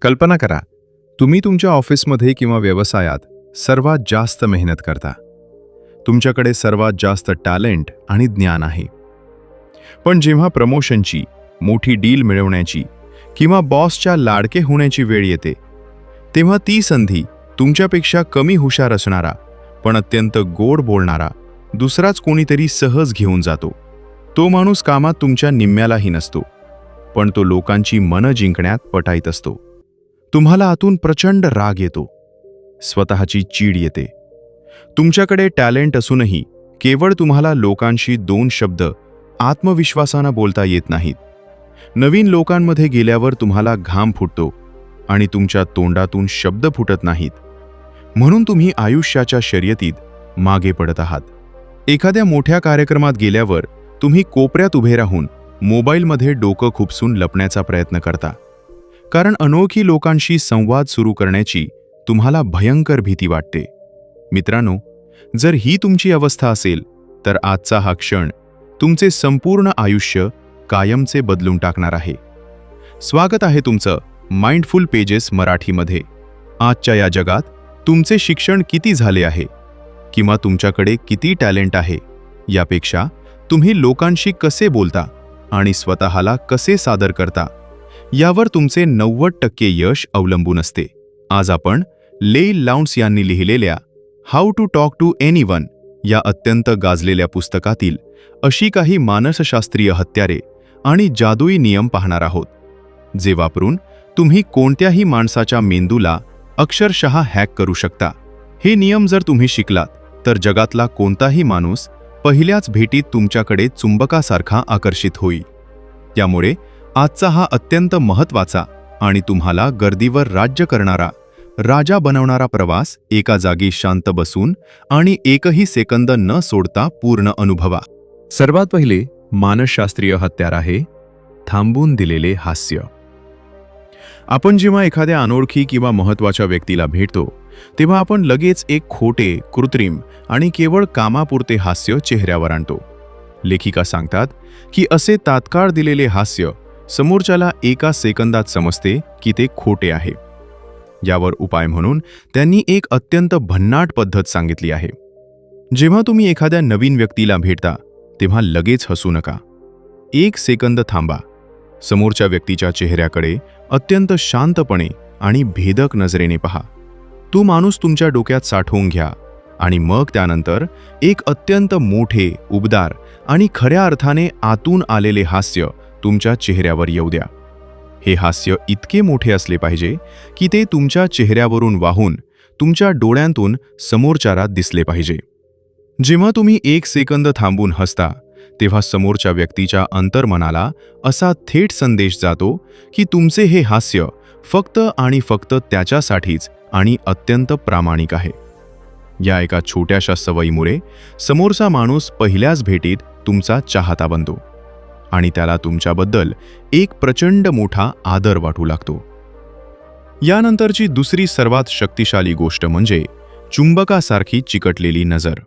कल्पना करा, तुम्ही तुमच्या ऑफिसमध्ये किंवा व्यवसायात सर्वात जास्त मेहनत करता. तुमच्याकडे सर्वात जास्त टॅलेंट आणि ज्ञान आहे. पण जेव्हा प्रमोशनची, मोठी डील मिळवण्याची किंवा बॉसच्या लाडके होण्याची वेळ येते, तेव्हा ती संधी तुमच्यापेक्षा कमी हुशार असणारा पण अत्यंत गोड बोलणारा दुसराच कोणीतरी सहज घेऊन जातो. तो माणूस कामात तुमच्या निम्म्यालाही नसतो, पण तो लोकांची मनं जिंकण्यात पटाईत असतो. तुम्हाला आतून प्रचंड राग येतो, स्वतःची चीड येते. तुमच्याकडे टॅलेंट असूनही केवळ तुम्हाला लोकांशी 2 शब्द आत्मविश्वासानं बोलता येत नाहीत. नवीन लोकांमध्ये गेल्यावर तुम्हाला घाम फुटतो आणि तुमच्या तोंडातून शब्द फुटत नाहीत. म्हणून तुम्ही आयुष्याच्या शर्यतीत मागे पडत आहात. एखाद्या मोठ्या कार्यक्रमात गेल्यावर तुम्ही कोपऱ्यात उभे राहून मोबाईलमध्ये डोकं खुपसून लपण्याचा प्रयत्न करता, कारण अनोळखी लोकांशी संवाद सुरू करण्याची तुम्हाला भयंकर भीती वाटते. मित्रांनो, जर ही तुमची अवस्था असेल तर आजचा हा क्षण तुमचे संपूर्ण आयुष्य कायमचे बदलून टाकणार आहे. स्वागत आहे तुमचं माइंडफुल पेजेस मराठीमध्ये. आजच्या या जगात तुमचे शिक्षण किती झाले आहे किंवा तुमच्याकडे किती टॅलेंट आहे, यापेक्षा तुम्ही लोकांशी कसे बोलता आणि स्वतःला कसे सादर करता यावर तुमचे 90% यश अवलंबून असते. आज आपण लेई लाउंड्स यांनी लिहिलेल्या how to talk to anyone या अत्यंत गाजलेल्या पुस्तकातील अशी काही मानसशास्त्रीय हत्यारे आणि जादुई नियम पाहणार आहोत, जे वापरून तुम्ही कोणत्याही माणसाच्या मेंदूला अक्षरशः हॅक करू शकता. हे नियम जर तुम्ही शिकलात तर जगातला कोणताही माणूस पहिल्याच भेटीत तुमच्याकडे चुंबकासारखा आकर्षित होईल. त्यामुळे आजचा हा अत्यंत महत्त्वाचा आणि तुम्हाला गर्दीवर राज्य करणारा, राजा बनवणारा प्रवास एका जागी शांत बसून आणि एकही सेकंद न सोडता पूर्ण अनुभवा. सर्वात पहिले मानसशास्त्रीय हत्यार आहे थांबून दिलेले हास्य. आपण जेव्हा एखाद्या अनोळखी किंवा महत्त्वाच्या व्यक्तीला भेटतो तेव्हा आपण लगेच एक खोटे, कृत्रिम आणि केवळ कामापुरते हास्य चेहऱ्यावर आणतो. लेखिका सांगतात की असे तात्काळ दिलेले हास्य समोरच्याला एका सेकंदात समजते की ते खोटे आहे. यावर उपाय म्हणून त्यांनी एक अत्यंत भन्नाट पद्धत सांगितली आहे. जेव्हा तुम्ही एखाद्या नवीन व्यक्तीला भेटता तेव्हा लगेच हसू नका. 1 सेकंद थांबा. समोरच्या व्यक्तीच्या चेहऱ्याकडे अत्यंत शांतपणे आणि भेदक नजरेने पहा. तो माणूस तुमच्या डोक्यात साठवून घ्या आणि मग त्यानंतर एक अत्यंत मोठे, उबदार आणि खऱ्या अर्थाने आतून आलेले हास्य तुमच्या चेहऱ्यावर येऊ द्या. हे हास्य इतके मोठे असले पाहिजे की ते तुमच्या चेहऱ्यावरून वाहून तुमच्या डोळ्यांतून समोरच्याला दिसले पाहिजे. जेव्हा तुम्ही 1 सेकंद थांबून हसता तेव्हा समोरच्या व्यक्तीच्या अंतर्मनाला असा थेट संदेश जातो की तुमचे हे हास्य फक्त आणि फक्त त्याच्यासाठीच आणि अत्यंत प्रामाणिक आहे. या एका छोट्याशा सवयीमुळे समोरचा माणूस पहिल्याच भेटीत तुमचा चाहता बनतो आणि त्याला तुमच्याबद्दल एक प्रचंड मोठा आदर वाटू लागतो. यानंतरची दुसरी सर्वात शक्तिशाली गोष्ट म्हणजे चुंबकासारखी चिकटलेली नजर.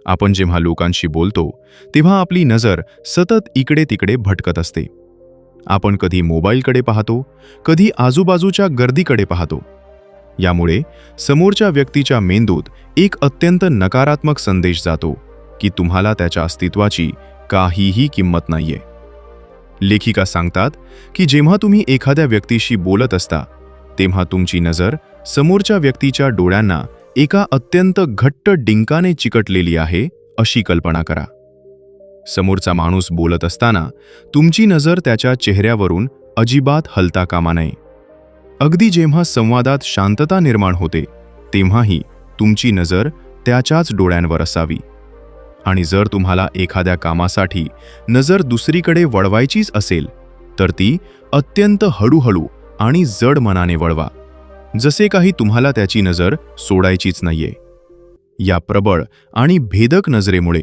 आपण जेव्हा लोकांशी बोलतो तेव्हा आपली नजर सतत इकडे तिकडे भटकत असते. आपण कधी मोबाईलकडे पाहतो, कधी आजूबाजूच्या गर्दीकडे पाहतो. यामुळे समोरच्या व्यक्तीच्या मेंदूत एक अत्यंत नकारात्मक संदेश जातो की तुम्हाला त्याच्या अस्तित्वाची काहीही किंमत नाहीये. लेखिका सांगतात की जेव्हा तुम्ही एखाद्या व्यक्तीशी बोलत असता तेव्हा तुमची नजर समोरच्या व्यक्तीच्या डोळ्यांना एका अत्यंत घट्ट डिंकाने चिकटलेली आहे अशी कल्पना करा. समोरचा माणूस बोलत असताना तुमची नजर त्याच्या चेहऱ्यावरून अजिबात हलता कामा नये. अगदी जेव्हा संवादात शांतता निर्माण होते तेव्हाही तुमची नजर त्याच्याच डोळ्यांवर असावी. आणि जर तुम्हाला एखाद्या कामासाठी नजर दुसरीकडे वळवायचीच असेल तर ती अत्यंत हळूहळू आणि जड मनाने वळवा, जसे काही तुम्हाला त्याची नजर सोडायचीच नाहीये. या प्रबळ आणि भेदक नजरेमुळे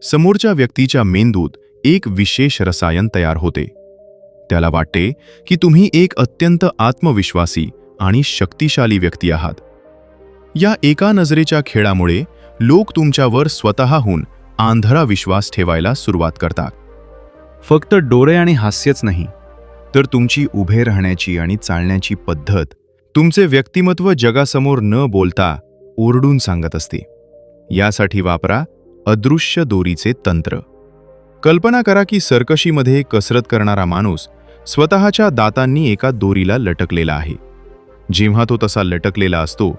समोरच्या व्यक्तीच्या मेंदूत एक विशेष रसायन तयार होते. त्याला वाटते की तुम्ही एक अत्यंत आत्मविश्वासी आणि शक्तिशाली व्यक्ती आहात. या एका नजरेच्या खेळामुळे लोक तुमच्यावर स्वतःहून आंधळा विश्वास ठेवायला सुरुवात करतात. फक्त डोळे आणि हास्यच नाही, तर तुमची उभे राहण्याची आणि चालण्याची पद्धत तुमचे व्यक्तिमत्व जगासमोर न बोलता ओरडून सांगत असते. यासाठी वापरा अदृश्य दोरीचे तंत्र. कल्पना करा की सर्कशीमध्ये कसरत करणारा माणूस स्वतःच्या दातांनी एका दोरीला लटकलेला आहे. जेव्हा तो तसा लटकलेला असतो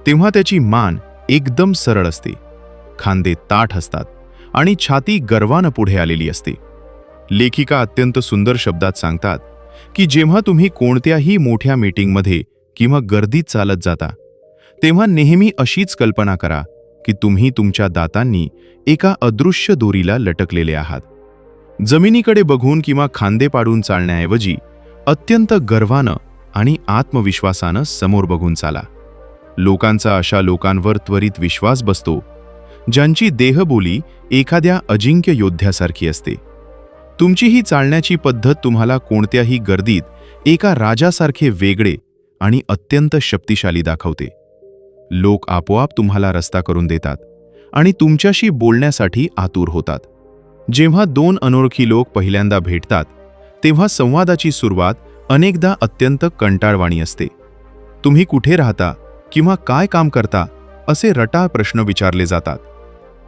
तेव्हा त्याची मान एकदम सरळ असते, खांदे ताठ असतात आणि छाती गर्वानं पुढे आलेली असते. लेखिका अत्यंत सुंदर शब्दात सांगतात की जेव्हा तुम्ही कोणत्याही मोठ्या मीटिंगमध्ये किंवा गर्दीत चालत जाता तेव्हा नेहमी अशीच कल्पना करा की तुम्ही तुमच्या दातांनी एका अदृश्य दोरीला लटकलेले आहात. जमिनीकडे बघून किंवा खांदे पाडून चालण्याऐवजी अत्यंत गर्वानं आणि आत्मविश्वासानं समोर बघून चाला. लोकांचा अशा लोकांवर त्वरित विश्वास बसतो ज्यांची देहबोली एखाद्या अजिंक्य योद्ध्यासारखी असते. तुमची ही चालण्याची पद्धत तुम्हाला कोणत्याही गर्दीत एका राजासारखे वेगळे आणि अत्यंत शक्तिशाली दाखवते. लोक आपोआप तुम्हाला रस्ता करून देतात आणि तुमच्याशी बोलण्यासाठी आतुर होतात. जेव्हा दोन अनोळखी लोक पहिल्यांदा भेटतात तेव्हा संवादाची सुरुवात अनेकदा अत्यंत कंटाळवाणी असते. तुम्ही कुठे राहता किंवा काय काम करता असे रटाळ प्रश्न विचारले जातात.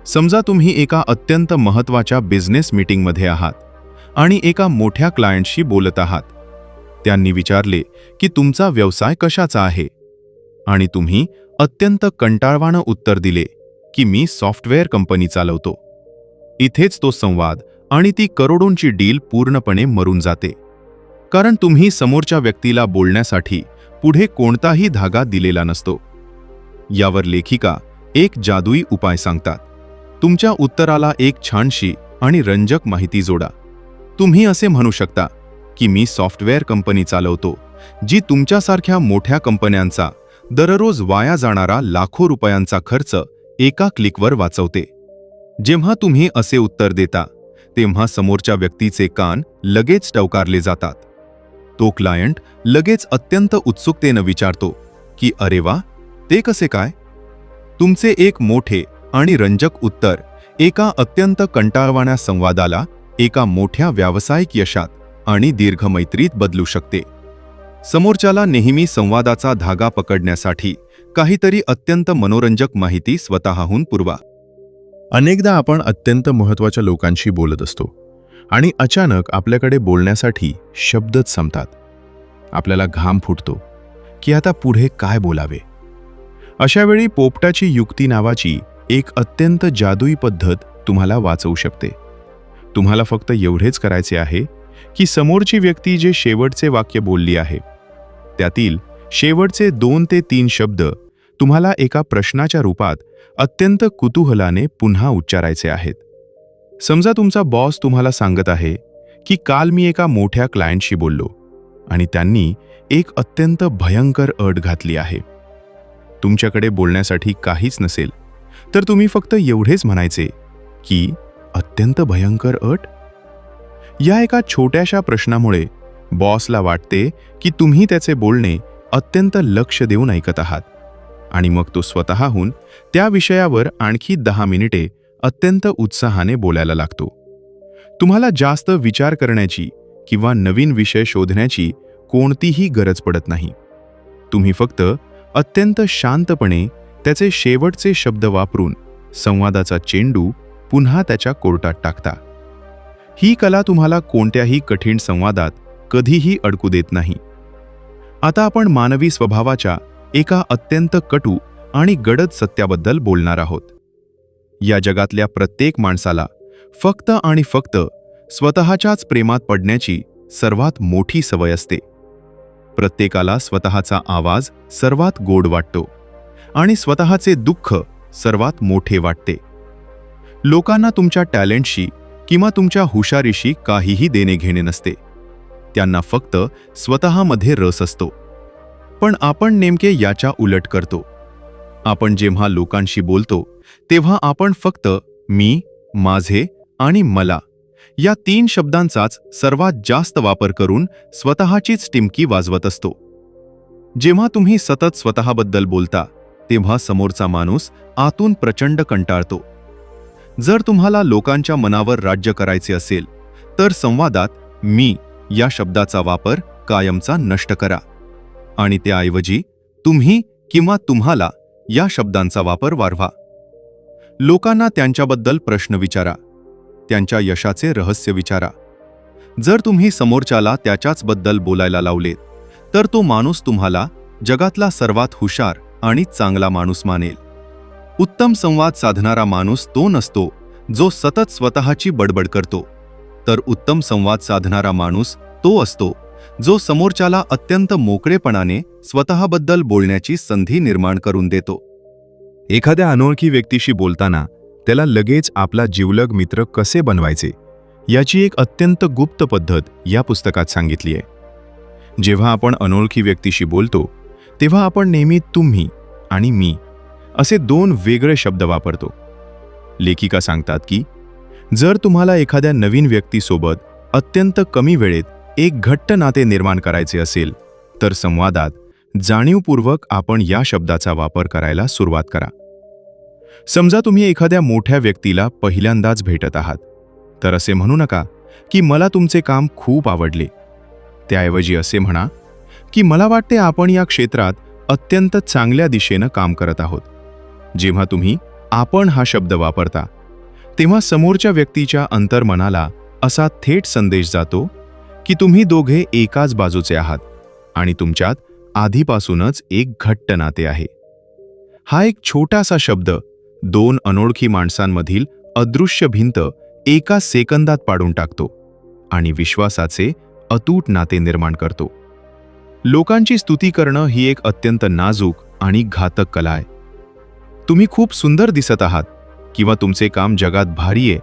समजा तुम्ही एका अत्यंत महत्त्वाच्या बिझनेस मीटिंगमध्ये आहात आणि एका मोठ्या क्लायंटशी बोलत आहात. त्यांनी विचारले की तुमचा व्यवसाय कशाचा आहे आणि तुम्ही अत्यंत कंटाळवाणं उत्तर दिले की मी सॉफ्टवेअर कंपनी चालवतो. इथेच तो संवाद आणि ती करोडोंची डील पूर्णपणे मरून जाते, कारण तुम्ही समोरच्या व्यक्तीला बोलण्यासाठी पुढे कोणताही धागा दिलेला नसतो. यावर लेखिका एक जादुई उपाय सांगतात. तुमच्या उत्तराला एक छानशी आणि रंजक माहिती जोडा. तुम्ही असे म्हणू शकता की मी सॉफ्टवेअर कंपनी चालवतो जी तुमच्यासारख्या मोठ्या कंपन्यांचा दररोज वाया जाणारा लाखो रुपयांचा खर्च एका क्लिकवर वाचवते. जेव्हा तुम्ही असे उत्तर देता तेव्हा समोरच्या व्यक्तीचे कान लगेच टवकारले जातात. तो क्लायंट लगेच अत्यंत उत्सुकतेनं विचारतो की अरे वा, ते कसे काय? तुमचे एक मोठे आणि रंजक उत्तर एका अत्यंत कंटाळवाण्या संवादाला एका मोठ्या व्यावसायिक यशात आणि दीर्घ मैत्रीत बदलू शकते. समोरच्याला नेहमी संवादाचा धागा पकडण्यासाठी काहीतरी अत्यंत मनोरंजक माहिती स्वतःहून पुरवा. अनेकदा आपण अत्यंत महत्त्वाच्या लोकांशी बोलत असतो आणि अचानक आपल्याकडे बोलण्यासाठी शब्दच संपतात. आपल्याला घाम फुटतो की आता पुढे काय बोलावे. अशावेळी पोपटाची युक्ती नावाची एक अत्यंत जादुई पद्धत तुम्हाला वाचवू शकते. तुम्हाला फक्त एवढेच करायचे आहे की समोरची व्यक्ती जे शेवटचे वाक्य बोलली आहे त्यातील शेवटचे 2 ते 3 शब्द तुम्हाला एका प्रश्नाच्या रूपात अत्यंत कुतूहलाने पुन्हा उच्चारायचे आहेत. समजा तुमचा बॉस तुम्हाला सांगत आहे की काल मी एका मोठ्या क्लायंटशी बोललो आणि त्यांनी एक अत्यंत भयंकर अट घातली आहे. तुमच्याकडे बोलण्यासाठी काहीच नसेल तर तुम्ही फक्त एवढेच म्हणायचे की अत्यंत भयंकर अट. या एका छोट्याशा प्रश्नामुळे बॉसला वाटते की तुम्ही त्याचे बोलणे अत्यंत लक्ष देऊन ऐकत आहात आणि मग तो स्वतःहून त्या विषयावर आणखी 10 मिनिटे अत्यंत उत्साहाने बोलायला लागतो. तुम्हाला जास्त विचार करण्याची किंवा नवीन विषय शोधण्याची कोणतीही गरज पडत नाही. तुम्ही फक्त अत्यंत शांतपणे त्याचे शेवटचे शब्द वापरून संवादाचा चेंडू पुन्हा त्याच्या कोर्टात टाकता. ही कला तुम्हाला कोणत्याही कठीण संवादात कधीही अडकू देत नाही. आता आपण मानवी स्वभावाच्या एका अत्यंत कटू आणि गडद सत्याबद्दल बोलणार आहोत. या जगातल्या प्रत्येक माणसाला फक्त आणि फक्त स्वतःच्याच प्रेमात पडण्याची सर्वात मोठी सवय असते. प्रत्येकाला स्वतःचा आवाज सर्वात गोड वाटतो आणि स्वतःचे दुःख सर्वात मोठे वाटते. लोकांना तुमच्या टॅलेंटशी किंवा तुमच्या हुशारीशी काहीही देणे घेणे नसते. त्यांना फक्त स्वतःमध्ये रस असतो. पण आपण नेमके याच्या उलट करतो. आपण जेव्हा लोकांशी बोलतो तेव्हा आपण फक्त मी, माझे आणि मला या 3 शब्दांचाच सर्वात जास्त वापर करून स्वतःचीच टिमकी वाजवत असतो. जेव्हा तुम्ही सतत स्वतःबद्दल बोलता तेव्हा समोरचा माणूस आतून प्रचंड कंटाळतो. जर तुम्हाला लोकांच्या मनावर राज्य करायचे असेल तर संवादात मी या शब्दाचा वापर कायमचा नष्ट करा आणि त्याऐवजी तुम्ही किंवा तुम्हाला या शब्दांचा वापर वाढवा. लोकांना त्यांच्याबद्दल प्रश्न विचारा, त्यांच्या यशाचे रहस्य विचारा. जर तुम्ही समोरच्याला त्याच्याचबद्दल बोलायला लावलेत तर तो माणूस तुम्हाला जगातला सर्वात हुशार आणि चांगला माणूस मानेल. उत्तम संवाद साधणारा माणूस तो नसतो जो सतत स्वतःची बडबड करतो, तर उत्तम संवाद साधणारा माणूस तो असतो जो समोरच्याला अत्यंत मोकळेपणाने स्वतःबद्दल बोलण्याची संधी निर्माण करून देतो. एखाद्या अनोळखी व्यक्तीशी बोलताना त्याला लगेच आपला जिवलग मित्र कसे बनवायचे याची एक अत्यंत गुप्त पद्धत या पुस्तकात सांगितली आहे. जेव्हा आपण अनोळखी व्यक्तीशी बोलतो तेव्हा आपण नेहमी तुम्ही आणि मी असे दोन वेगळे शब्द वापरतो. लेखिका सांगतात की जर तुम्हाला एखाद्या नवीन व्यक्तीसोबत अत्यंत कमी वेळेत एक घट्ट नाते निर्माण करायचे असेल तर संवादात जाणीवपूर्वक आपण या शब्दाचा वापर करायला सुरुवात करा. समजा तुम्ही एखाद्या मोठ्या व्यक्तीला पहिल्यांदाच भेटत आहात तर असे म्हणू नका की मला तुमचे काम खूप आवडले. त्याऐवजी असे म्हणा की मला वाटते आपण या क्षेत्रात अत्यंत चांगल्या दिशेनं काम करत आहोत. जेव्हा तुम्ही आपण हा शब्द वापरता तेव्हा समोरच्या व्यक्तीच्या अंतर्मनाला असा थेट संदेश जातो की तुम्ही दोघे एकाच बाजूचे आहात आणि तुमच्यात आधीपासूनच एक घट्ट नाते आहे. हा एक छोटासा शब्द दोन अनोळखी माणसांमधील अदृश्य भिंत एका सेकंदात पाडून टाकतो आणि विश्वासाचे अतूट नाते निर्माण करतो. लोकांची स्तुती करणं ही एक अत्यंत नाजूक आणि घातक कला आहे. तुम्ही खूप सुंदर दिसत आहात किंवा तुमचे काम जगात भारी आहे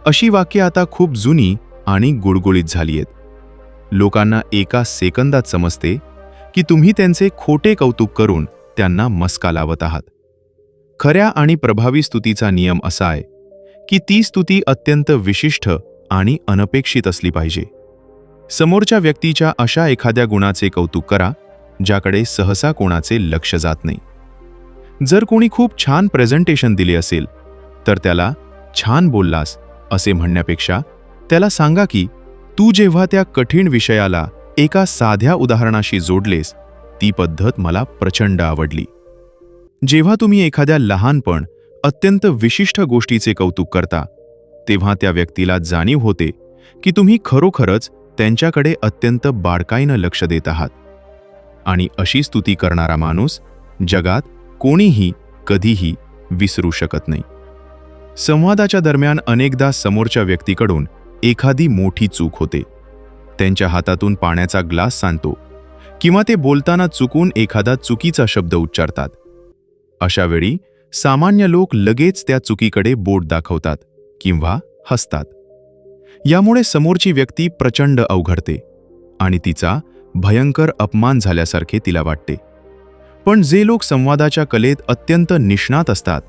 अशी वाक्ये आता खूप जुनी आणि गुळगुळीत झाली आहेत. लोकांना एका सेकंदात समजते की तुम्ही त्यांचे खोटे कौतुक करून त्यांना मस्का लावत आहात. खऱ्या आणि प्रभावी स्तुतीचा नियम असा आहे की ती स्तुती अत्यंत विशिष्ट आणि अनपेक्षित असली पाहिजे. समोरच्या व्यक्तीच्या अशा एखाद्या गुणाचे कौतुक करा ज्याकडे सहसा कोणाचे लक्ष जात नाही. जर कोणी खूप छान प्रेझेंटेशन दिले असेल तर त्याला छान बोललास असे म्हणण्यापेक्षा त्याला सांगा की तू जेव्हा त्या कठीण विषयाला एका साध्या उदाहरणाशी जोडलेस ती पद्धत मला प्रचंड आवडली. जेव्हा तुम्ही एखाद्या लहानपण अत्यंत विशिष्ट गोष्टीचे कौतुक करता तेव्हा त्या व्यक्तीला जाणीव होते की तुम्ही खरोखरच त्यांच्याकडे अत्यंत बारकाईनं लक्ष देत आहात. आणि अशी स्तुती करणारा माणूस जगात कोणीही कधीही विसरू शकत नाही. संवादाच्या दरम्यान अनेकदा समोरच्या व्यक्तीकडून एखादी मोठी चूक होते. त्यांच्या हातातून पाण्याचा ग्लास सांडतो किंवा ते बोलताना चुकून एखादा चुकीचा शब्द उच्चारतात. अशा वेळी सामान्य लोक लगेच त्या चुकीकडे बोट दाखवतात किंवा हसतात. यामुळे समोरची व्यक्ती प्रचंड अवघडते आणि तिचा भयंकर अपमान झाल्यासारखे तिला वाटते. पण जे लोक संवादाच्या कलेत अत्यंत निष्णात असतात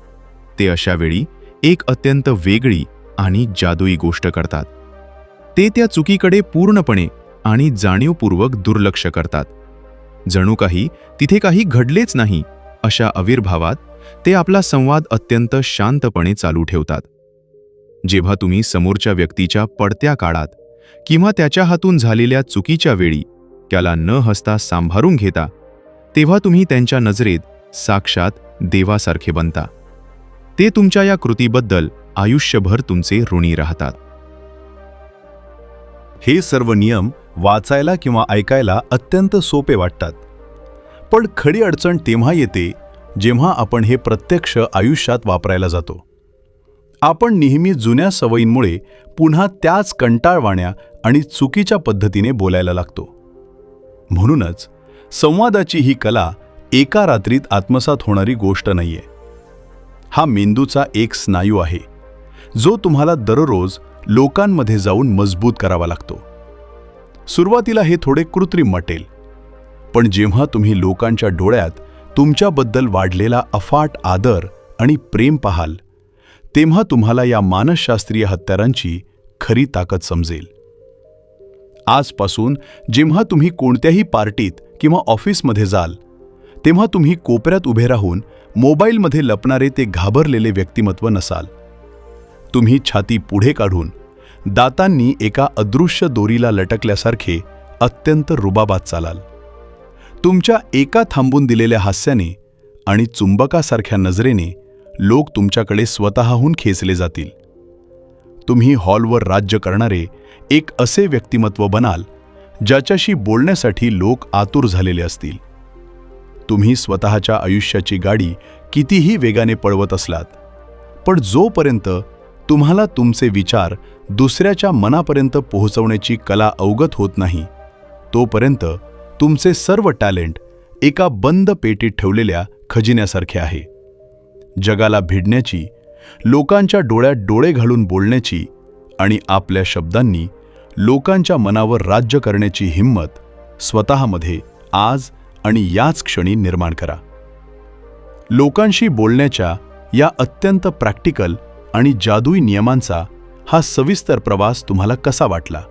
ते अशा वेळी एक अत्यंत वेगळी आणि जादुई गोष्ट करतात. ते त्या चुकीकडे पूर्णपणे आणि जाणीवपूर्वक दुर्लक्ष करतात. जणू काही तिथे काही घडलेच नाही अशा आविर्भावात ते आपला संवाद अत्यंत शांतपणे चालू ठेवतात. जेव्हा तुम्ही समोरच्या व्यक्तीच्या पडत्या काळात किंवा त्याच्या हातून झालेल्या चुकीच्या वेळी त्याला न हसता सांभाळून घेता तेव्हा तुम्ही त्यांच्या नजरेत साक्षात देवासारखे बनता. ते तुमच्या या कृतीबद्दल आयुष्यभर तुमचे ऋणी राहतात. हे सर्व नियम वाचायला किंवा ऐकायला अत्यंत सोपे वाटतात, पण खरी अडचण तेव्हा येते जेव्हा आपण हे प्रत्यक्ष आयुष्यात वापरायला जातो. आपण नेहमी जुन्या सवयींमुळे पुन्हा त्याच कंटाळवाण्या आणि चुकीच्या पद्धतीने बोलायला लागतो. म्हणूनच संवादाची ही कला एका रात्रीत आत्मसात होणारी गोष्ट नाहीये. हा मेंदूचा एक स्नायू आहे जो तुम्हाला दररोज लोकांमध्ये जाऊन मजबूत करावा लागतो. सुरुवातीला हे थोडे कृत्रिम वाटेल, पण जेव्हा तुम्ही लोकांच्या डोळ्यात तुमच्याबद्दल वाढलेला अफाट आदर आणि प्रेम पाहाल तेव्हा तुम्हाला या मानसशास्त्रीय हत्यारांची खरी ताकद समजेल. आजपासून जेव्हा तुम्ही कोणत्याही पार्टीत किंवा ऑफिसमध्ये जाल तेव्हा तुम्ही कोपऱ्यात उभे राहून मोबाईलमध्ये लपणारे ते घाबरलेले व्यक्तिमत्व नसाल. तुम्ही छाती पुढे काढून दातांनी एका अदृश्य दोरीला लटकल्यासारखे अत्यंत रुबाबात चालाल. तुमच्या एका थांबून दिलेल्या हास्याने आणि चुंबकासारख्या नजरेने लोक तुमच्याकडे स्वतःहून खेचले जातील. तुम्ही हॉलवर राज्य करणारे एक असे व्यक्तिमत्व बनाल ज्याच्याशी बोलण्यासाठी लोक आतुर झालेले असतील. तुम्ही स्वतःच्या आयुष्याची गाडी कितीही वेगाने पळवत असलात, पण जोपर्यंत तुम्हाला तुमचे विचार दुसऱ्याच्या मनापर्यंत पोहोचवण्याची कला अवगत होत नाही, तोपर्यंत तुमचे सर्व टॅलेंट एका बंद पेटीत ठेवलेल्या खजिन्यासारखे आहे. जगाला भिडण्याची, लोकांच्या डोळ्यात डोळे घालून बोलण्याची आणि आपल्या शब्दांनी लोकांच्या मनावर राज्य करण्याची हिंमत स्वतःमध्ये आज आणि याच क्षणी निर्माण करा. लोकांशी बोलण्याच्या या अत्यंत प्रॅक्टिकल आणि जादुई नियमांचा हा सविस्तर प्रवास तुम्हाला कसा वाटला?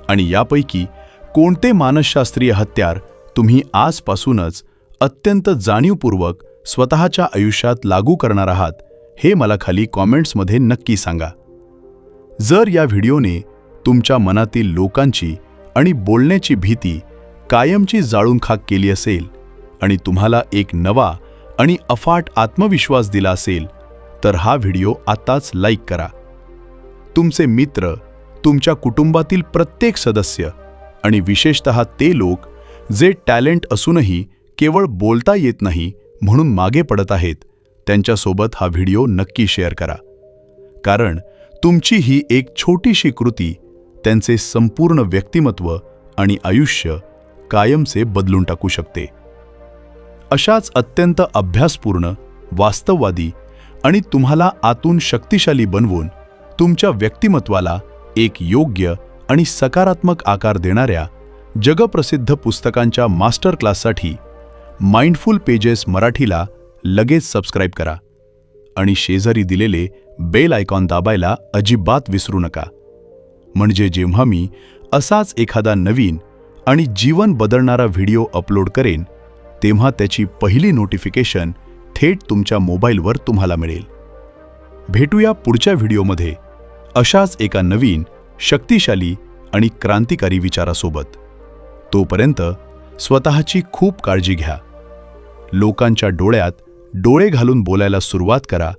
आणि यापैकी कोणते मानसशास्त्रीय हत्यार तुम्ही आजपासूनच अत्यंत जाणीवपूर्वक स्वतःच्या आयुष्यात लागू करणार आहात, हे मला खाली कॉमेंट्समध्ये नक्की सांगा. जर या व्हिडिओने तुमच्या मनातील लोकांची आणि बोलण्याची भीती कायमची जाळून खाक केली असेल आणि तुम्हाला एक नवा आणि अफाट आत्मविश्वास दिला असेल, तर हा व्हिडिओ आताच लाईक करा. तुमचे मित्र, तुमच्या कुटुंबातील प्रत्येक सदस्य आणि विशेषतः ते लोक जे टॅलेंट असूनही केवळ बोलता येत नाही म्हणून मागे पडत आहेत, त्यांच्यासोबत हा व्हिडिओ नक्की शेअर करा. कारण तुमची ही एक छोटीशी कृती त्यांचे संपूर्ण व्यक्तिमत्व आणि आयुष्य कायमचे बदलून टाकू शकते. अशाच अत्यंत अभ्यासपूर्ण, वास्तववादी आणि तुम्हाला आतून शक्तिशाली बनवून तुमच्या व्यक्तिमत्वाला एक योग्य आणि सकारात्मक आकार देणाऱ्या जगप्रसिद्ध पुस्तकांच्या मास्टर क्लाससाठी माइंडफुल पेजेस मराठीला लगेच सबस्क्राईब करा आणि शेजारी दिलेले बेल आयकॉन दाबायला अजिबात विसरू नका. म्हणजे जेव्हा मी असाच एखादा नवीन आणि जीवन बदलणारा व्हिडिओ अपलोड करेन, तेव्हा त्याची पहिली नोटिफिकेशन थेट तुमच्या मोबाईलवर तुम्हाला मिळेल. भेटूया पुढच्या व्हिडिओमध्ये अशाच एका नवीन, शक्तिशाली आणि क्रांतिकारी विचारासोबत. तोपर्यंत स्वतःची खूप काळजी घ्या. लोकांच्या डोळ्यात डोळे घालून बोलायला सुरुवात करा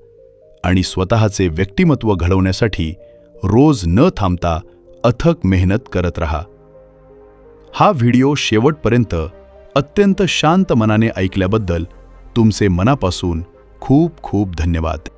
आणि स्वतःचे व्यक्तिमत्व घडवण्यासाठी रोज न थांबता अथक मेहनत करत रहा. हा व्हिडिओ शेवटपर्यंत अत्यंत शांत मनाने ऐकल्याबद्दल तुमचे मनापासून खूप खूप धन्यवाद.